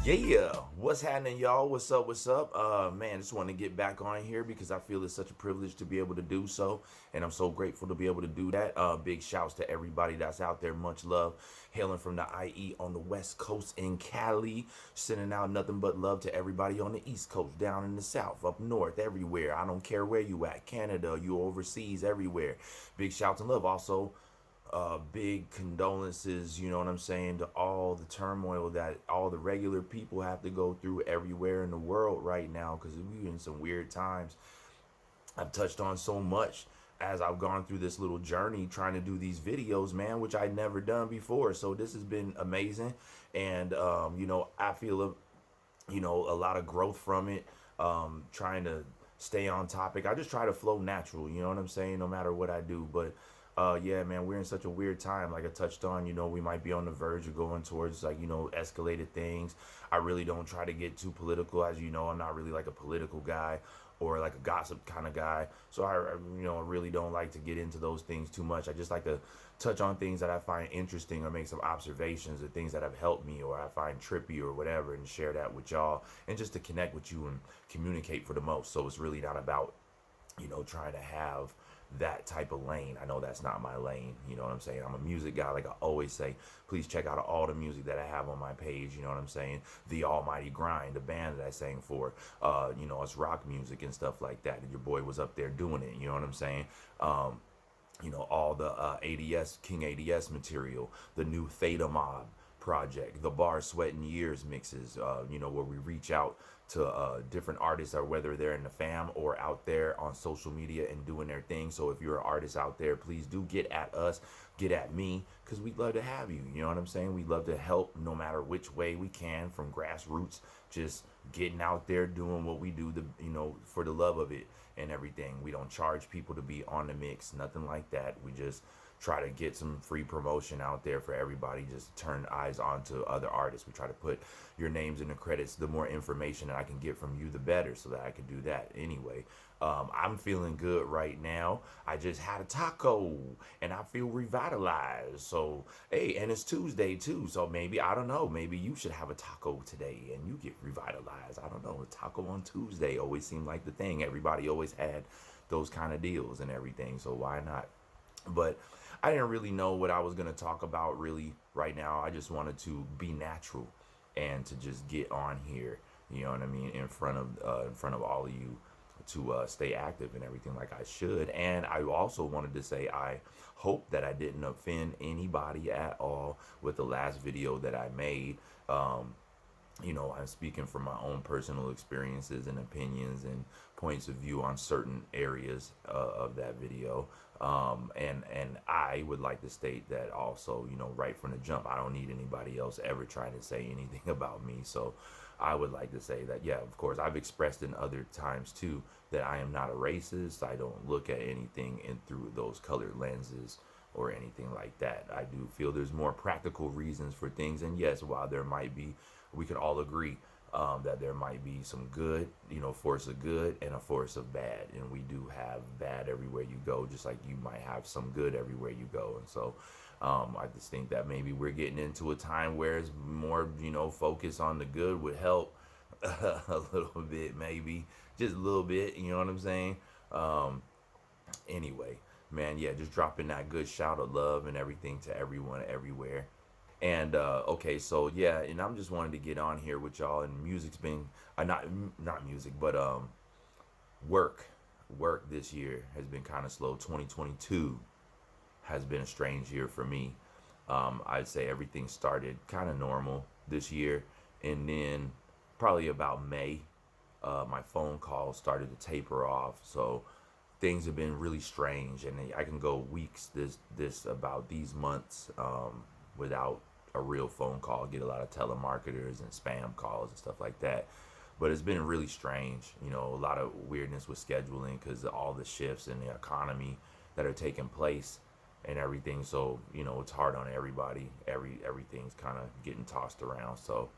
Yeah, what's happening, y'all? What's up? What's up? Man, just want to get back on here because I feel it's such a privilege to be able to do so, and I'm so grateful to be able to do that. Big shouts to everybody that's out there. Much love, hailing from the IE on the West Coast in Cali. Sending out nothing but love to everybody on the East Coast, down in the South, up north, everywhere. I don't care where you at, Canada, you overseas, everywhere. Big shouts and love. Also, big condolences, you know what I'm saying, to all the turmoil that all the regular people have to go through everywhere in the world right now because we're in some weird times. I've touched on so much as I've gone through this little journey trying to do these videos, man, which I'd never done before. So this has been amazing. And, I feel, a lot of growth from it, trying to stay on topic. I just try to flow natural, you know what I'm saying, no matter what I do. But yeah, man, we're in such a weird time. Like I touched on, we might be on the verge of going towards like, escalated things. I really don't try to get too political. As you know, I'm not really like a political guy or like a gossip kind of guy. So I really don't like to get into those things too much. I just like to touch on things that I find interesting or make some observations or things that have helped me or I find trippy or whatever and share that with y'all and just to connect with you and communicate for the most. So it's really not about, trying to have that type of lane. I know that's not my lane. You know what I'm saying? I'm a music guy. Like I always say, please check out all the music that I have on my page. You know what I'm saying? The Almighty Grind, the band that I sang for, it's rock music and stuff like that. And your boy was up there doing it. You know what I'm saying? All the A.D.S, King A.D.S material, the new Theta Mob project, the Bar Sweat and Years mixes, where we reach out to different artists, or whether they're in the fam or out there on social media and doing their thing. So if you're an artist out there, please do get at us, get at me, because we'd love to have you. You know what I'm saying? We'd love to help no matter which way we can, from grassroots, just getting out there doing what we do, for the love of it and everything. We don't charge people to be on the mix, nothing like that. We just try to get some free promotion out there for everybody, just turn eyes on to other artists. We try to put your names in the credits. The more information that I can get from you, the better, so that I can do that anyway. I'm feeling good right now. I just had a taco and I feel revitalized. So, hey, and it's Tuesday too. So maybe, I don't know, maybe you should have a taco today and you get revitalized. I don't know. A taco on Tuesday always seemed like the thing. Everybody always had those kind of deals and everything. So why not? But I didn't really know what I was going to talk about really right now. I just wanted to be natural and to just get on here, you know what I mean, in front of all of you, to stay active and everything like I should. And I also wanted to say I hope that I didn't offend anybody at all with the last video that I made. I'm speaking from my own personal experiences and opinions and points of view on certain areas of that video. And I would like to state that also, right from the jump, I don't need anybody else ever trying to say anything about me. So I would like to say that, yeah, of course, I've expressed in other times too that I am not a racist. I don't look at anything in through those colored lenses or anything like that. I do feel there's more practical reasons for things. And yes, while there might be, we could all agree that there might be some good, force of good and a force of bad. And we do have bad everywhere you go, just like you might have some good everywhere you go. And so I just think that maybe we're getting into a time where it's more, focus on the good would help a little bit, maybe just a little bit, you know what I'm saying? Anyway, man, yeah, just dropping that good shout of love and everything to everyone everywhere. And okay, so yeah, and I'm just wanting to get on here with y'all. And music's been not music, but work. Work this year has been kind of slow. 2022 has been a strange year for me. I'd say everything started kind of normal this year, and then probably about May, my phone calls started to taper off. So things have been really strange, and I can go weeks this about these months without a real phone call. Get a lot of telemarketers and spam calls and stuff like that. But it's been really strange, a lot of weirdness with scheduling because of all the shifts in the economy that are taking place and everything. So it's hard on everybody. Everything's kind of getting tossed around. So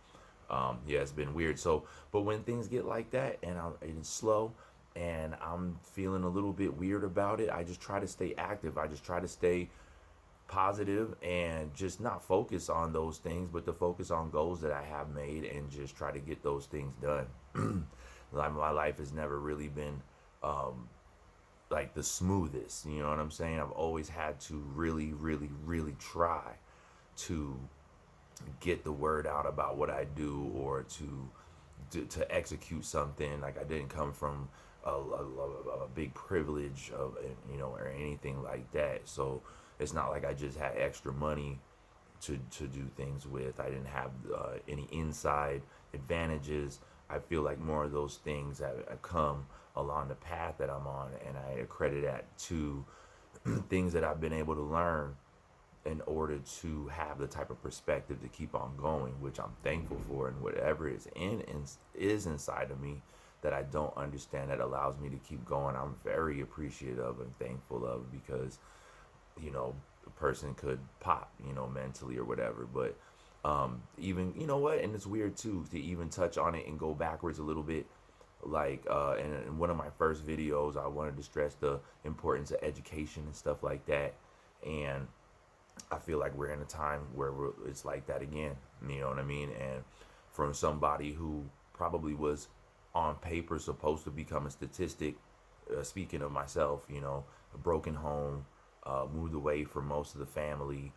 yeah, it's been weird. So, but when things get like that and it's slow and I'm feeling a little bit weird about it, I just try to stay active. I just try to stay positive and just not focus on those things, but to focus on goals that I have made and just try to get those things done. Like my life has never really been like the smoothest, you know what I'm saying? I've always had to really, really, really try to get the word out about what I do, or to execute something. Like I didn't come from a big privilege of, or anything like that. So it's not like I just had extra money to do things with. I didn't have any inside advantages. I feel like more of those things have come along the path that I'm on, and I accredit that to things that I've been able to learn in order to have the type of perspective to keep on going, which I'm thankful for. And whatever is inside of me that I don't understand, that allows me to keep going, I'm very appreciative and thankful of, because a person could pop, mentally or whatever. But even, what, and it's weird too to even touch on it and go backwards a little bit. Like in one of my first videos, I wanted to stress the importance of education and stuff like that. And I feel like we're in a time where it's like that again. You know what I mean? And from somebody who probably was on paper supposed to become a statistic, speaking of myself, a broken home, moved away from most of the family,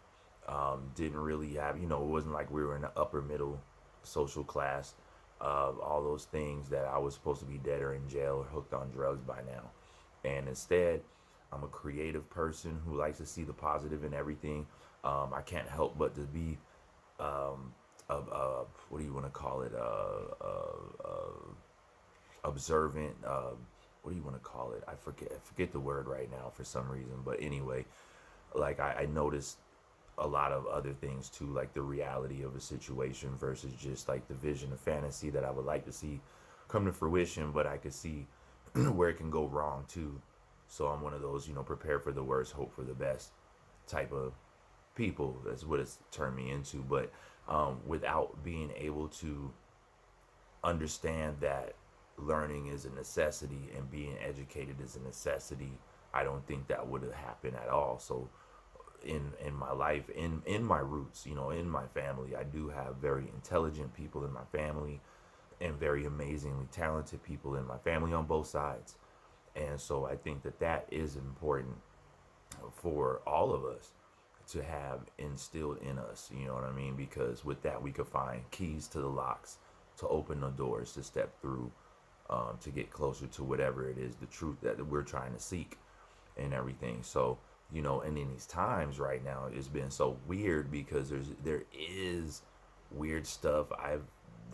didn't really have, it wasn't like we were in the upper middle social class, all those things, that I was supposed to be dead or in jail or hooked on drugs by now. And instead, I'm a creative person who likes to see the positive in everything. I can't help but to be, what do you want to call it? Observant. What do you want to call it? I forget the word right now for some reason. But anyway, like I noticed a lot of other things too, like the reality of a situation versus just like the vision of fantasy that I would like to see come to fruition, but I could see where it can go wrong too. So I'm one of those, prepare for the worst, hope for the best type of people. That's what it's turned me into. But without being able to understand that learning is a necessity and being educated is a necessity, I don't think that would have happened at all. So in my life, in my roots, in my family, I do have very intelligent people in my family and very amazingly talented people in my family on both sides. And so I think that is important for all of us to have instilled in us, you know what I mean? Because with that, we could find keys to the locks, to open the doors, to step through, to get closer to whatever it is, the truth that we're trying to seek and everything. So, and in these times right now, it's been so weird because there is weird stuff. I've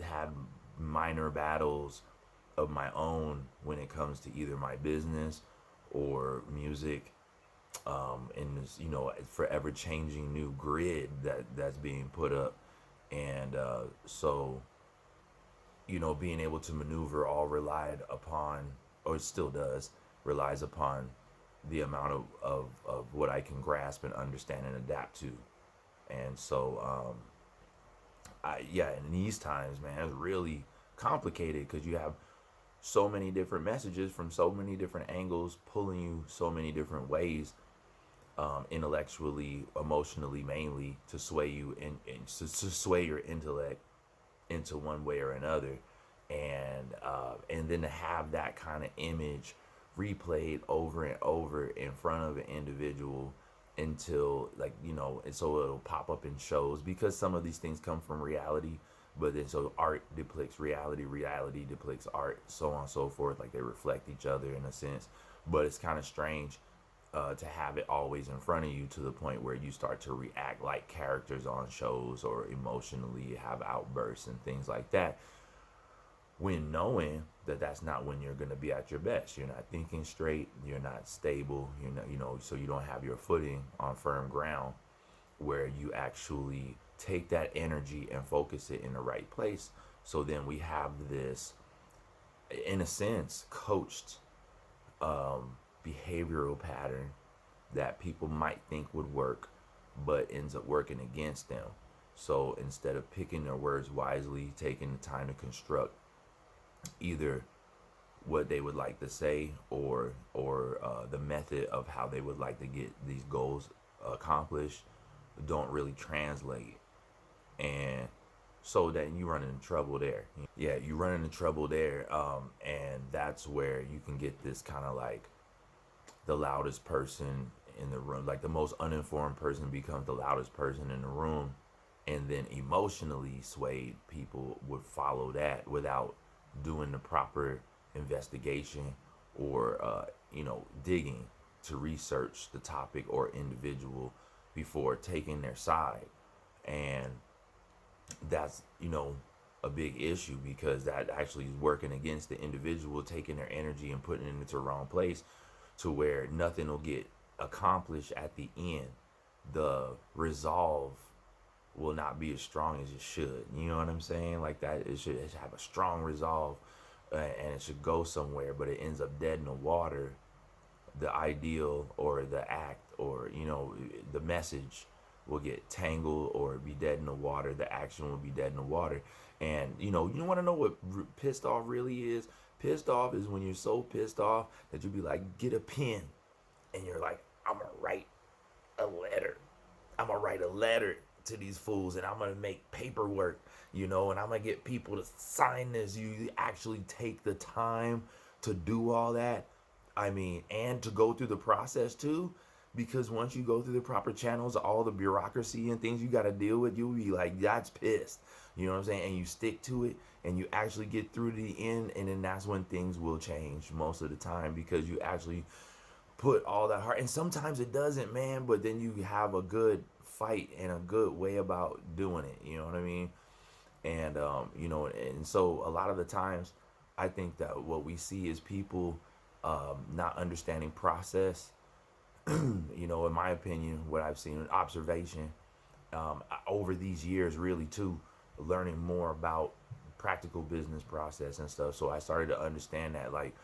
had minor battles of my own when it comes to either my business or music, in this, forever changing new grid that's being put up. And so, being able to maneuver all relied upon, or it still does, relies upon the amount of what I can grasp and understand and adapt to. And so, in these times, man, it's really complicated because you have so many different messages from so many different angles pulling you so many different ways, intellectually, emotionally, mainly, to sway you to sway your intellect into one way or another. And then to have that kind of image replayed over and over in front of an individual until, like, and so it'll pop up in shows, because some of these things come from reality, but then so art depicts reality, reality depicts art, so on and so forth, like they reflect each other in a sense. But it's kind of strange to have it always in front of you, to the point where you start to react like characters on shows, or emotionally have outbursts and things like that, when knowing that that's not when you're going to be at your best. You're not thinking straight, you're not stable, you're not, so you don't have your footing on firm ground where you actually take that energy and focus it in the right place. So then we have this, in a sense, coached behavioral pattern that people might think would work, but ends up working against them. So instead of picking their words wisely, taking the time to construct either what they would like to say, or the method of how they would like to get these goals accomplished, don't really translate. And so then you run into trouble there. Yeah, you run into trouble there. And that's where you can get this kind of like the loudest person in the room. Like the most uninformed person becomes the loudest person in the room. And then emotionally swayed people would follow that without doing the proper investigation or, digging to research the topic or individual before taking their side. And that's, a big issue because that actually is working against the individual, taking their energy and putting it into the wrong place to where nothing will get accomplished at the end. The resolve will not be as strong as it should. You know what I'm saying? Like that, it should have a strong resolve, and it should go somewhere, but it ends up dead in the water. The ideal or the act or the message will get tangled or be dead in the water. The action will be dead in the water. And you want to know what pissed off really is? Pissed off is when you're so pissed off that you be like, get a pen, and you're like, I'm gonna write a letter. I'm gonna write a letter to these fools, and I'm gonna make paperwork, and I'm gonna get people to sign this. You actually take the time to do all that. I mean, and to go through the process too, because once you go through the proper channels, all the bureaucracy and things you got to deal with, you'll be like, that's pissed. You know what I'm saying? And you stick to it and you actually get through to the end. And then that's when things will change most of the time because you actually put all that heart. And sometimes it doesn't, man, but then you have a good fight and a good way about doing it. You know what I mean? And, and so a lot of the times I think that what we see is people not understanding process. In my opinion, what I've seen in observation over these years, really too, learning more about practical business process and stuff. So I started to understand that like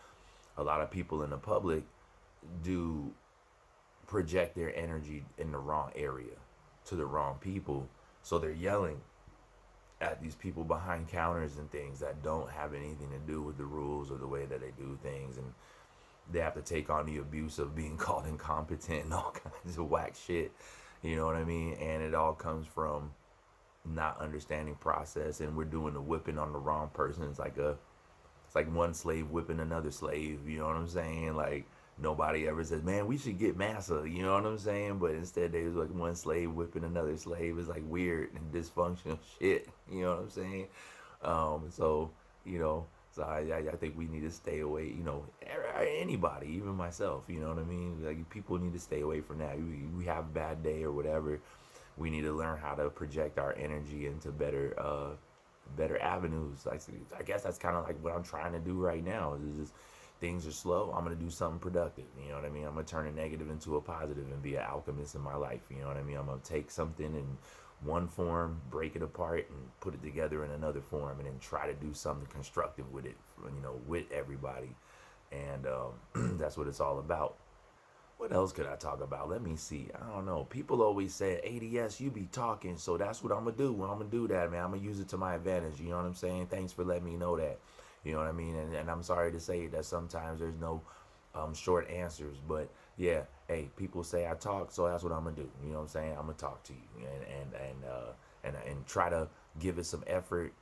a lot of people in the public do project their energy in the wrong area to the wrong people. So they're yelling at these people behind counters and things that don't have anything to do with the rules or the way that they do things. And they have to take on the abuse of being called incompetent and all kinds of whack shit. You know what I mean? And it all comes from not understanding process, and we're doing the whipping on the wrong person. It's like one slave whipping another slave. You know what I'm saying? Like nobody ever says, man, we should get massa. You know what I'm saying? But instead they was like one slave whipping another slave. It's like weird and dysfunctional shit. You know what I'm saying? So you know, so I think we need to stay away. Anybody, even myself. You know what I mean? Like people need to stay away from that. We have a bad day or whatever. We need to learn how to project our energy into better avenues. Like I guess that's kind of like what I'm trying to do right now. Is just things are slow. I'm gonna do something productive. You know what I mean? I'm gonna turn a negative into a positive and be an alchemist in my life. You know what I mean? I'm gonna take something in one form, break it apart, and put it together in another form, and then try to do something constructive with it. With everybody, and that's what it's all about. What else could I talk about? Let me see. I don't know. People always say, A.D.S, you be talking, so that's what I'm going to do. When I'm going to do that, man, I'm going to use it to my advantage. You know what I'm saying? Thanks for letting me know that. You know what I mean? And I'm sorry to say that sometimes there's no short answers. But, yeah, hey, people say I talk, so that's what I'm going to do. You know what I'm saying? I'm going to talk to you and try to give it some effort,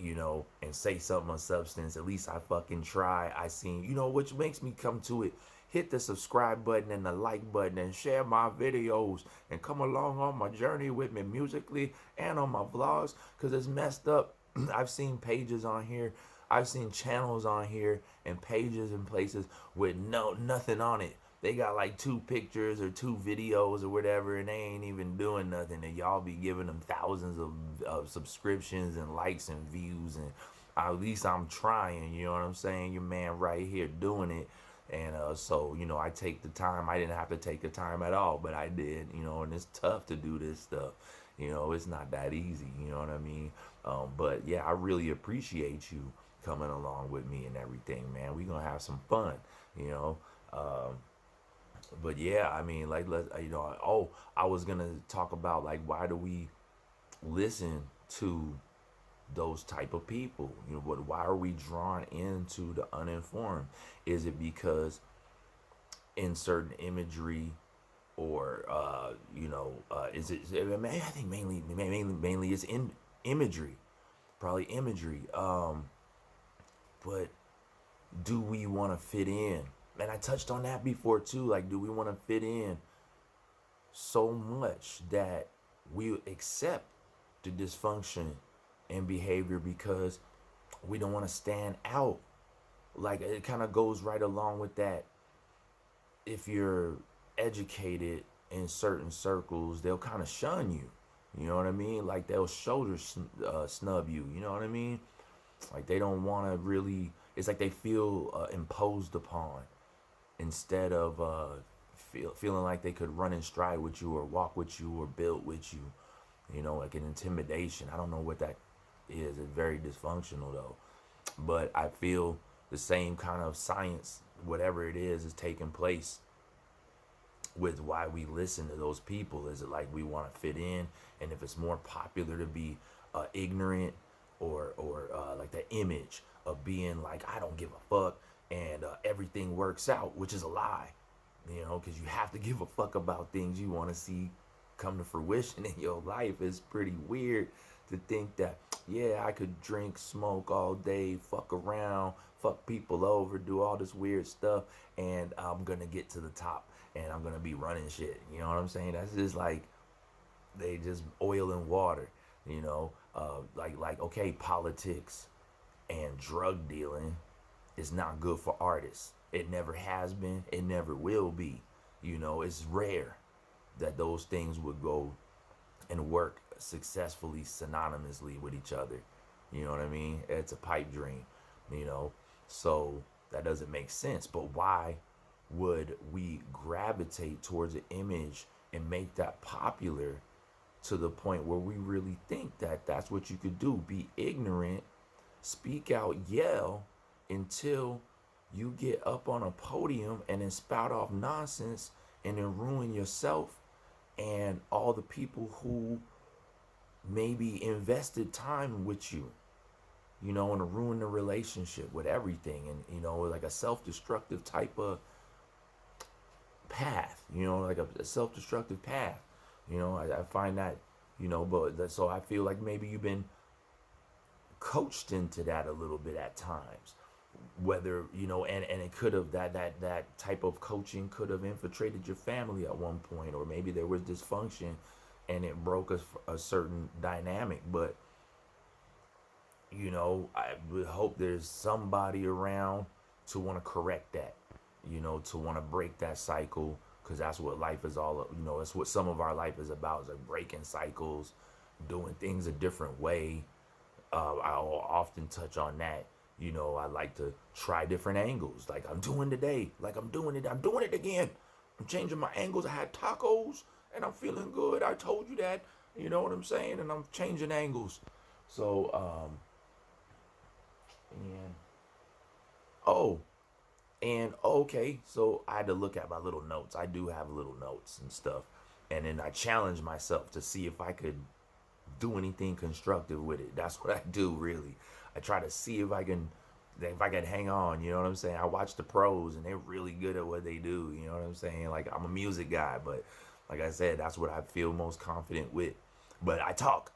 and say something of substance. At least I fucking try. I seen, which makes me come to it. Hit the subscribe button and the like button and share my videos and come along on my journey with me musically and on my vlogs, because it's messed up. I've seen pages on here. I've seen channels on here and pages and places with nothing on it. They got like 2 pictures or 2 videos or whatever, and they ain't even doing nothing. And y'all be giving them thousands of subscriptions and likes and views. And at least I'm trying, you know what I'm saying? Your man right here doing it. And so, I take the time. I didn't have to take the time at all, but I did, and it's tough to do this stuff. It's not that easy, you know what I mean? But yeah, I really appreciate you coming along with me and everything, man. We gonna have some fun, you know? But yeah, I mean, like, I was gonna talk about, like, why do we listen to those type of people? Why are we drawn into the uninformed? Is it because in certain imagery or is it? I think mainly it's in imagery, probably imagery. But do we want to fit in? And I touched on that before too. Like, do we want to fit in so much that we accept the dysfunction and behavior because we don't want to stand out? Like, it kind of goes right along with that. If you're educated in certain circles, they'll kind of shun you. You know what I mean? Like, they'll snub you. You know what I mean? Like, they don't want to really. It's like they feel imposed upon instead of feeling like they could run in stride with you or walk with you or build with you. You know, like an intimidation. I don't know what that is. It's very dysfunctional though. But I feel the same kind of science, whatever it is taking place with why we listen to those people. Is it like we want to fit in, and if it's more popular to be ignorant or like the image of being like I don't give a fuck and everything works out, which is a lie, you know, because you have to give a fuck about things you want to see come to fruition in your life. It's pretty weird to think that, yeah, I could drink, smoke all day, fuck around, fuck people over, do all this weird stuff, and I'm gonna get to the top and I'm gonna be running shit. You know what I'm saying? That's just like they just oil and water, you know. Like okay, politics and drug dealing is not good for artists. It never has been. It never will be. You know, it's rare that those things would go and work successfully synonymously with each other. You know what I mean? It's a pipe dream, you know. So that doesn't make sense. But why would we gravitate towards an image and make that popular to the point where we really think that that's what you could do? Be ignorant, speak out, yell until you get up on a podium and then spout off nonsense and then ruin yourself and all the people who maybe invested time with you, you know, and to ruin the relationship with everything. And, you know, like a self-destructive type of path, you know, like a self-destructive path. You know, I find that, you know, so I feel like maybe you've been coached into that a little bit at times. Whether, you know, and it could have that type of coaching could have infiltrated your family at one point, or maybe there was dysfunction and it broke a certain dynamic. But, you know, I would hope there's somebody around to want to correct that, you know, to want to break that cycle, because that's what life is all, you know, it's what some of our life is about, is like breaking cycles, doing things a different way. I'll often touch on that. You know, I like to try different angles, like I'm doing today, like I'm doing it again. I'm changing my angles. I had tacos and I'm feeling good. I told you that, you know what I'm saying? And I'm changing angles. So, and, oh, and okay, so I had to look at my little notes. I do have little notes and stuff. And then I challenged myself to see if I could do anything constructive with it. That's what I do, really. I try to see if I can hang on, you know what I'm saying? I watch the pros and they're really good at what they do, you know what I'm saying? Like, I'm a music guy, but like I said, that's what I feel most confident with. But I talk.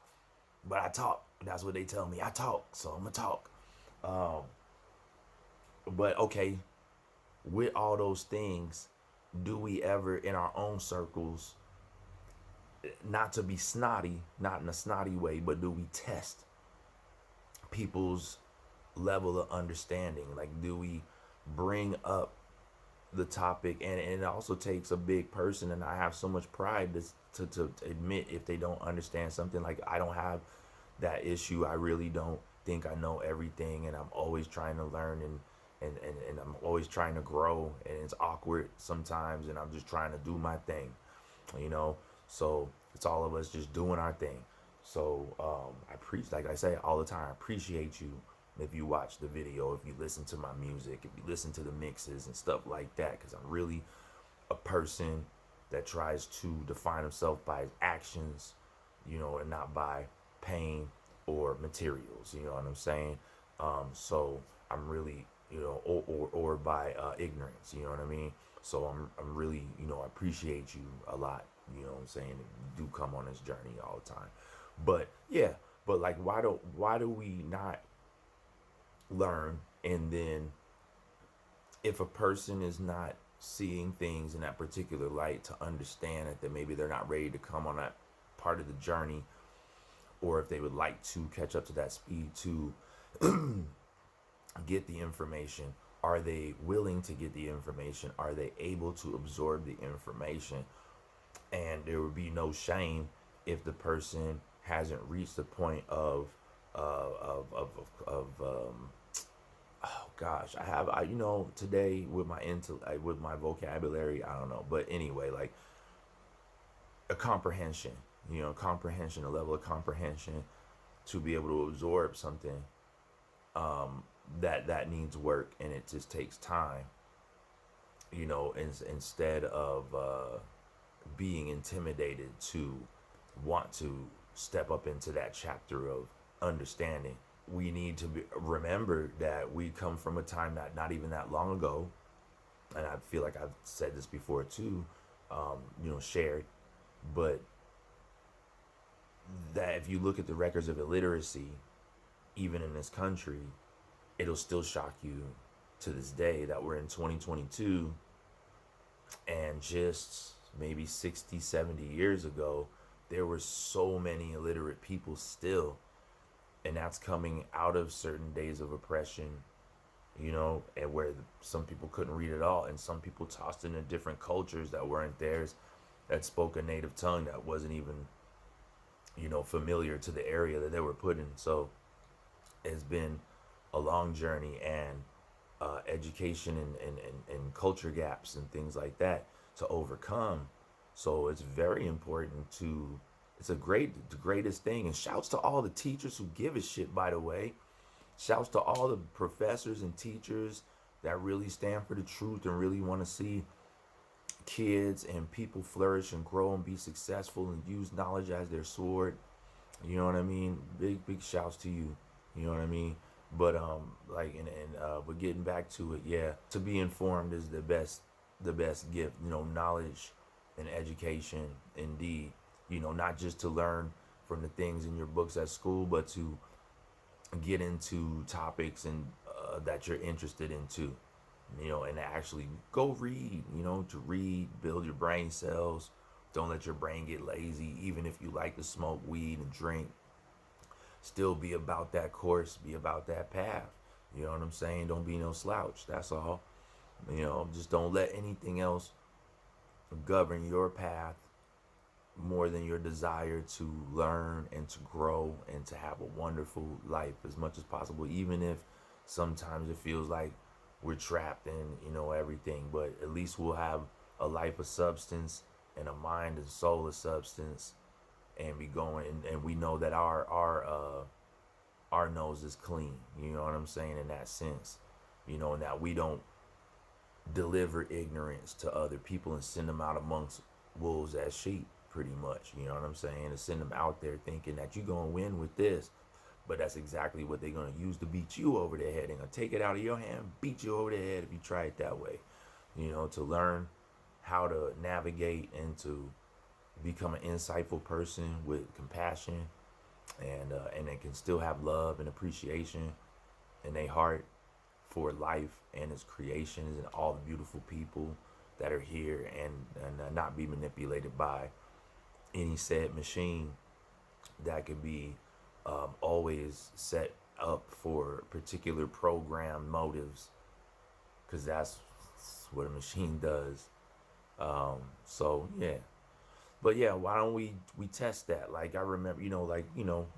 That's what they tell me. I talk, so I'm gonna talk. Um, but okay, with all those things, do we ever in our own circles, not to be snotty, not in a snotty way, but do we test people's level of understanding? Like, do we bring up the topic? And it also takes a big person, and I have so much pride to admit if they don't understand something. Like, I don't have that issue. I really don't think I know everything, and I'm always trying to learn, and I'm always trying to grow, and it's awkward sometimes, and I'm just trying to do my thing, you know. So it's all of us just doing our thing. So I preach, like I say all the time, I appreciate you if you watch the video, if you listen to my music, if you listen to the mixes and stuff like that, because I'm really a person that tries to define himself by his actions, you know, and not by pain or materials, you know what I'm saying? So I'm really, you know, or by ignorance, you know what I mean? So I'm really, I appreciate you a lot. You know what I'm saying? You do come on this journey all the time. But yeah, but like why do we not learn? And then if a person is not seeing things in that particular light, to understand that maybe they're not ready to come on that part of the journey, or if they would like to catch up to that speed to get the information, are they willing to get the information? Are they able to absorb the information? And there would be no shame if the person hasn't reached the point of oh gosh, today with my with my vocabulary, I don't know, but anyway, like a comprehension, a level of comprehension to be able to absorb something that needs work, and it just takes time, instead of being intimidated to want to step up into that chapter of understanding. We need to remember that we come from a time not even that long ago, and I feel like I've said this before too, shared, but that if you look at the records of illiteracy, even in this country, it'll still shock you to this day that we're in 2022, and just maybe 60, 70 years ago, there were so many illiterate people still. And that's coming out of certain days of oppression, and where some people couldn't read at all, and some people tossed into different cultures that weren't theirs, that spoke a native tongue that wasn't even, familiar to the area that they were put in. So it's been a long journey, and education and culture gaps and things like that to overcome. So it's very important to, it's the greatest thing. And shouts to all the teachers who give a shit, by the way. Shouts to all the professors and teachers that really stand for the truth and really want to see kids and people flourish and grow and be successful and use knowledge as their sword. You know what I mean? Big shouts to you. You know what I mean? But but getting back to it, yeah, to be informed is the best gift. Knowledge and education, indeed. Not just to learn from the things in your books at school, but to get into topics and that you're interested in too. And actually go read. To read, build your brain cells. Don't let your brain get lazy. Even if you like to smoke weed and drink, still be about that course, be about that path. You know what I'm saying? Don't be no slouch. That's all. Just don't let anything else govern your path more than your desire to learn and to grow and to have a wonderful life as much as possible, even if sometimes it feels like we're trapped in, everything. But at least we'll have a life of substance and a mind and soul of substance, and be going, and we know that our nose is clean. You know what I'm saying? In that sense, and that we don't deliver ignorance to other people and send them out amongst wolves as sheep, pretty much. You know what I'm saying? And send them out there thinking that you're gonna win with this, but that's exactly what they're gonna use to beat you over the head. They're gonna take it out of your hand, beat you over the head if you try it that way. To learn how to navigate and to become an insightful person with compassion, and they can still have love and appreciation in their heart for life and its creations and all the beautiful people that are here, and not be manipulated by any said machine that could be always set up for particular program motives, because that's what a machine does. So yeah. But yeah, why don't we test that? Like I remember,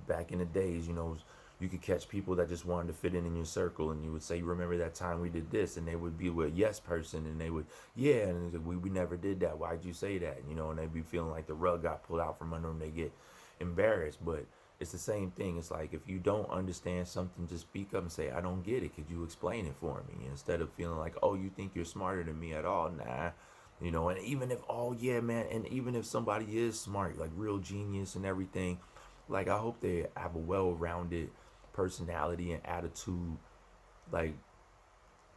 back in the days, you could catch people that just wanted to fit in your circle, and you would say, "You remember that time we did this?" And they would be with a yes person, and they would, yeah, and like, we never did that. Why'd you say that? And they'd be feeling like the rug got pulled out from under them. They get embarrassed, but it's the same thing. It's like, if you don't understand something, just speak up and say, "I don't get it. Could you explain it for me?" Instead of feeling like, "Oh, you think you're smarter than me at all?" Nah. And even if, oh yeah, man, and even if somebody is smart, like real genius and everything, like I hope they have a well-rounded personality and attitude, like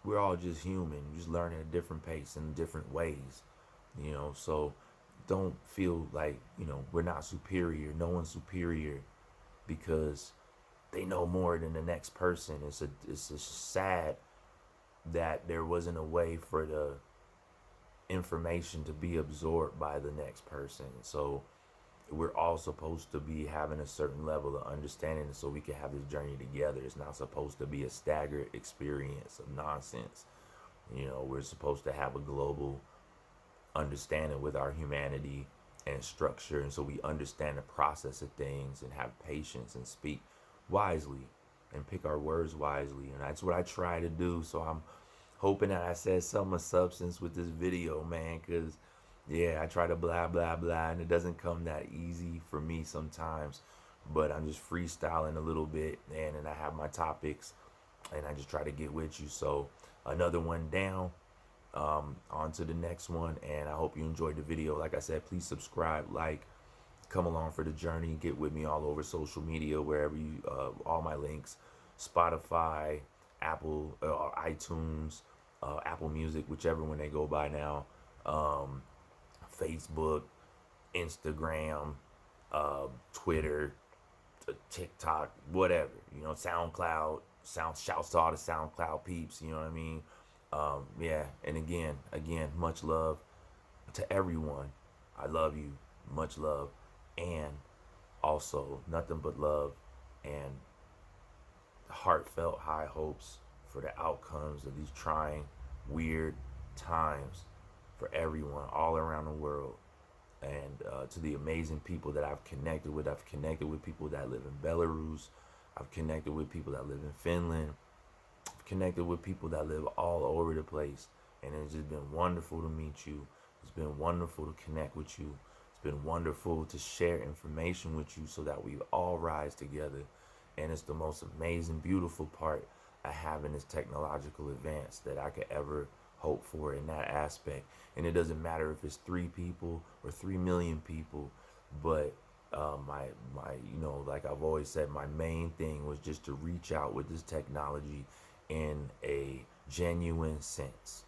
we're all just human, just learning at a different pace in different ways, so don't feel like, we're not superior. No one's superior because they know more than the next person. It's sad that there wasn't a way for the information to be absorbed by the next person. So we're all supposed to be having a certain level of understanding so we can have this journey together. It's not supposed to be a staggered experience of nonsense. We're supposed to have a global understanding with our humanity and structure, and so we understand the process of things and have patience and speak wisely and pick our words wisely. And that's what I try to do. So I'm hoping that I said some of substance with this video, man, because yeah, I try to blah blah blah and it doesn't come that easy for me sometimes, but I'm just freestyling a little bit, and I have my topics and I just try to get with you. So another one down, on to the next one, and I hope you enjoyed the video. Like I said, please subscribe, like, come along for the journey, get with me all over social media, wherever you, all my links, Spotify, Apple, iTunes, Apple Music, whichever one they go by now, Facebook, Instagram, Twitter, TikTok, whatever, SoundCloud. Shouts to all the SoundCloud peeps, you know what I mean? Yeah, and again, much love to everyone. I love you, much love, and also nothing but love and heartfelt high hopes for the outcomes of these trying, weird times for everyone all around the world. And to the amazing people that I've connected with people that live in Belarus. I've connected with people that live in Finland. I've connected with people that live all over the place. And it's just been wonderful to meet you. It's been wonderful to connect with you. It's been wonderful to share information with you so that we all rise together. And it's the most amazing, beautiful part of having this technological advance that I could ever hope for in that aspect. And it doesn't matter if it's 3 people or 3 million people, but my like I've always said, my main thing was just to reach out with this technology in a genuine sense,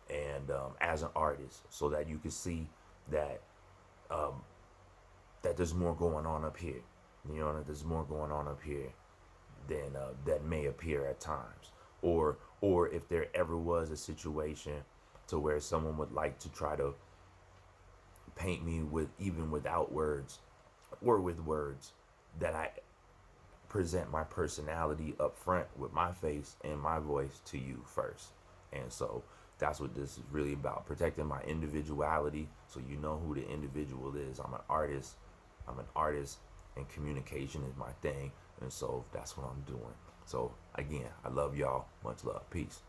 and as an artist, so that you can see that that there's more going on up here. That there's more going on up here than that may appear at times, or if there ever was a situation to where someone would like to try to paint me with, even without words or with words, that I present my personality up front with my face and my voice to you first. And so that's what this is really about, protecting my individuality, so you know who the individual is. I'm an artist, and communication is my thing, and so that's what I'm doing. So again, I love y'all, much love, peace.